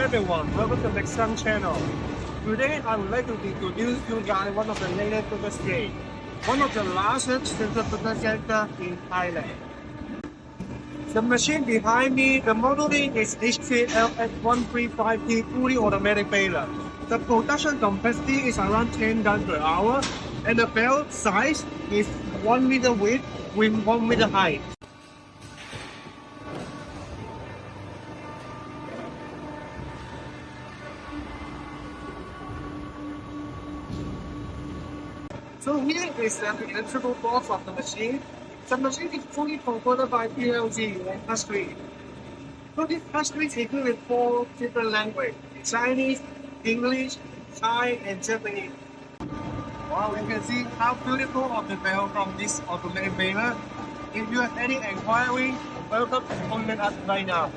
everyone, welcome to Mexam channel. Today I would like to introduce you guys one of the latest fitness games, one of the largest fitness center in Thailand. The machine behind me, the model is HKLS135T fully automatic baler. The production capacity is around 10 tons per hour, and the bale size is 1 meter width with 1 meter height. So here is the electrical box of the machine. The machine is fully controlled by PLC and touchscreen. So this touchscreen is equipped with 4 different languages: Chinese, English, Thai, and Japanese. Wow, you can see how beautiful of the bell from this automatic baler. If you have any inquiry, welcome to contact us right now.